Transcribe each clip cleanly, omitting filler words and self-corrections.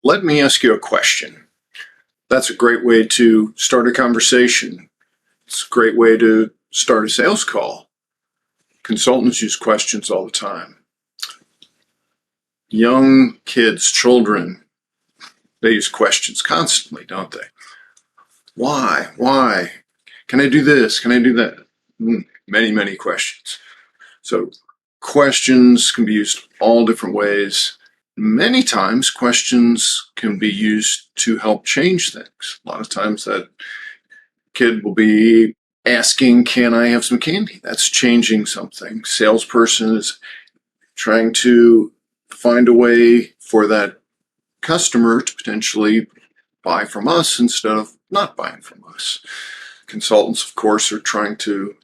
Let me ask you a question. That's a great way to start a conversation. It's a great way to start a sales call. Consultants use questions all the time. Young kids, children, they use questions constantly, don't they? Why? Why? Can I do this? Can I do that? Many, many questions. So questions can be used all different ways. Many times questions can be used to help change things. A lot of times that kid will be asking, can I have some candy? That's changing something. Salesperson is trying to find a way for that customer to potentially buy from us instead of not buying from us. Consultants, of course, are trying to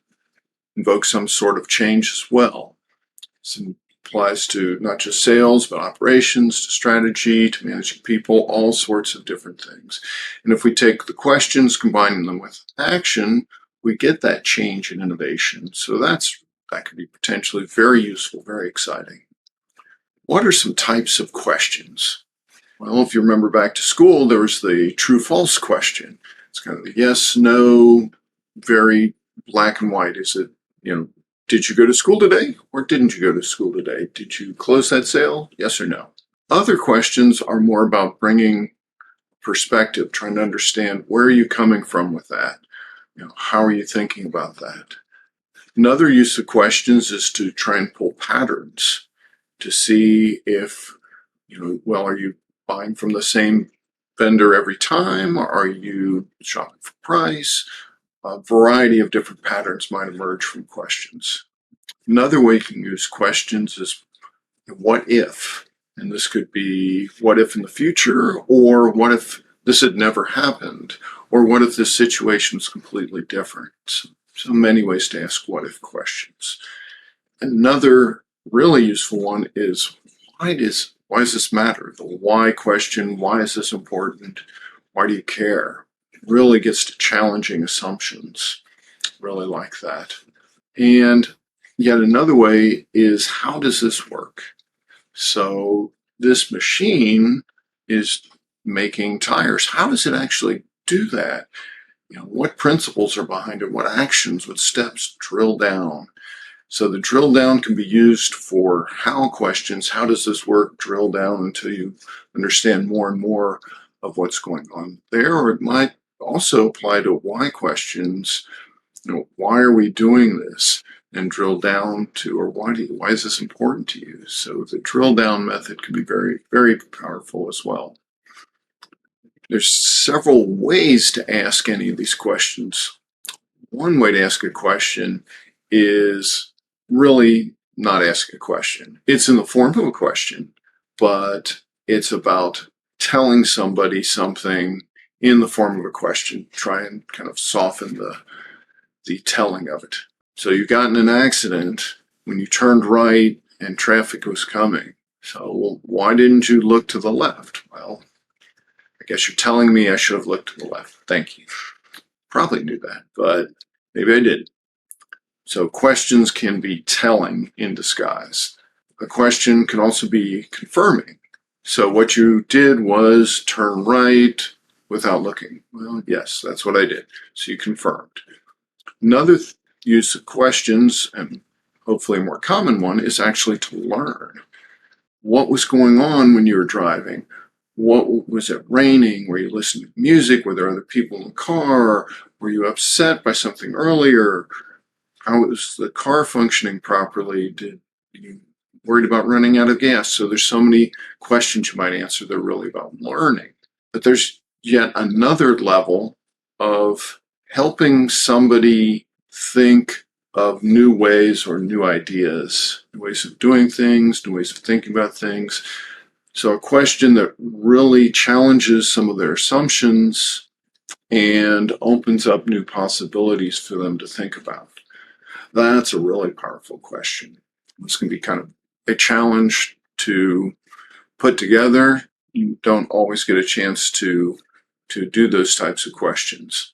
invoke some sort of change as well. Some applies to not just sales, but operations, to strategy, to managing people, all sorts of different things. And if we take the questions, combining them with action, we get that change and innovation. So that could be potentially very useful, very exciting. What are some types of questions? Well, if you remember back to school, there was the true-false question. It's kind of the yes, no, very black and white. Is it, did you go to school today or didn't you go to school today? Did you close that sale? Yes or no? Other questions are more about bringing perspective, trying to understand where are you coming from with that? How are you thinking about that? Another use of questions is to try and pull patterns to see if, are you buying from the same vendor every time? Or are you shopping for price? A variety of different patterns might emerge from questions. Another way you can use questions is what if? And this could be what if in the future, or what if this had never happened, or what if this situation is completely different? So many ways to ask what if questions. Another really useful one is why does this matter? The why question, why is this important? Why do you care? Really gets to challenging assumptions. Really like that. And yet another way is, how does this work? So this machine is making tires. How does it actually do that? What principles are behind it? What actions, what steps? Drill down. So the drill down can be used for how questions. How does this work? Drill down until you understand more and more of what's going on there. Or it might also apply to why questions. Why are we doing this? And drill down to, or why is this important to you? So the drill down method can be very, very powerful as well. There's several ways to ask any of these questions. One way to ask a question is really not ask a question. It's in the form of a question, but it's about telling somebody something in the form of a question. Try and kind of soften the telling of it. So you got in an accident when you turned right and traffic was coming. So why didn't you look to the left? Well, I guess you're telling me I should have looked to the left. Thank you. Probably knew that, but maybe I didn't. So questions can be telling in disguise. A question can also be confirming. So what you did was turn right without looking. Well, yes, that's what I did. So you confirmed. Another use of questions, and hopefully a more common one, is actually to learn. What was going on when you were driving? What was it raining? Were you listening to music? Were there other people in the car? Were you upset by something earlier? How was the car functioning properly? Did you worried about running out of gas? So there's so many questions you might answer that are really about learning. But there's yet another level of helping somebody think of new ways or new ideas, new ways of doing things, new ways of thinking about things. So a question that really challenges some of their assumptions and opens up new possibilities for them to think about. That's a really powerful question. This can be kind of a challenge to put together. You don't always get a chance to do those types of questions.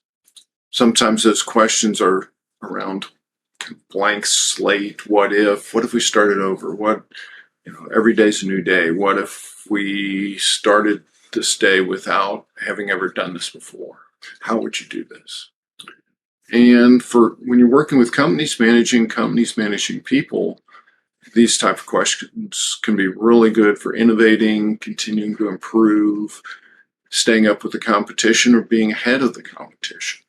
Sometimes those questions are around blank slate. What if we started over? Every day's a new day. What if we started this day without having ever done this before. How would you do this? And for when you're working with companies managing people, these type of questions can be really good for innovating, continuing to improve, staying up with the competition, or being ahead of the competition.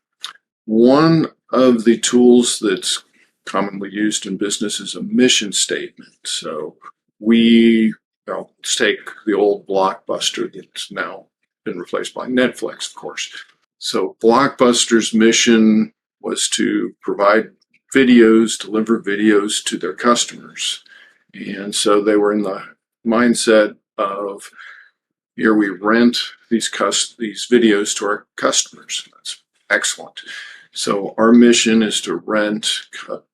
One of the tools that's commonly used in business is a mission statement. So let's take the old Blockbuster that's now been replaced by Netflix, of course. So Blockbuster's mission was to provide videos, deliver videos to their customers. And so they were in the mindset of, here we rent these videos to our customers. That's excellent. So our mission is to rent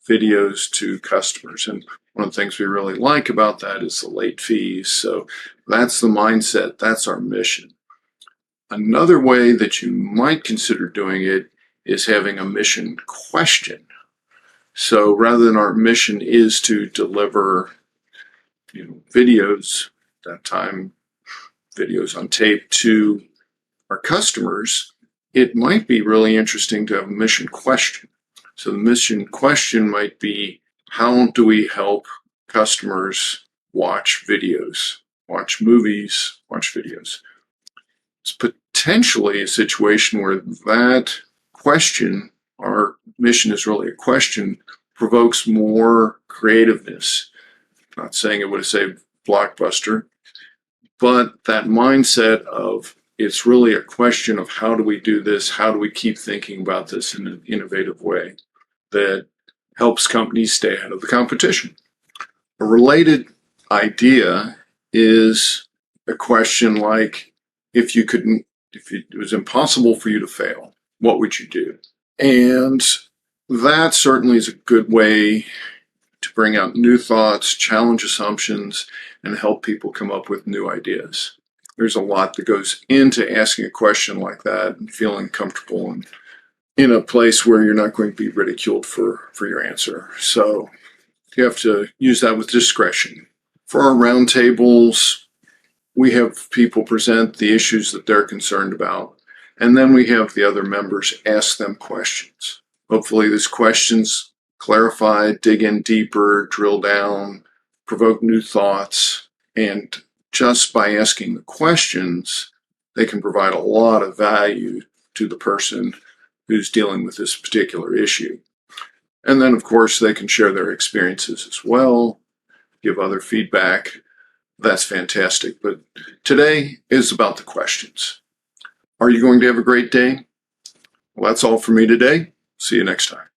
videos to customers. And one of the things we really like about that is the late fees. So that's the mindset. That's our mission. Another way that you might consider doing it is having a mission question. So rather than our mission is to deliver videos, that time videos on tape to our customers, it might be really interesting to have a mission question. So the mission question might be, how do we help customers watch videos, watch movies, watch videos? It's potentially a situation where that question, our mission is really a question, provokes more creativeness. I'm not saying it would have saved Blockbuster, but that mindset of it's really a question of how do we do this? How do we keep thinking about this in an innovative way that helps companies stay ahead of the competition? A related idea is a question like, if it was impossible for you to fail, what would you do? And that certainly is a good way to bring out new thoughts, challenge assumptions, and help people come up with new ideas. There's a lot that goes into asking a question like that and feeling comfortable and in a place where you're not going to be ridiculed for your answer. So you have to use that with discretion. For our roundtables, we have people present the issues that they're concerned about, and then we have the other members ask them questions. Hopefully these questions clarify, dig in deeper, drill down, provoke new thoughts, and just by asking the questions, they can provide a lot of value to the person who's dealing with this particular issue. And then, of course, they can share their experiences as well, give other feedback. That's fantastic. But today is about the questions. Are you going to have a great day? Well, that's all for me today. See you next time.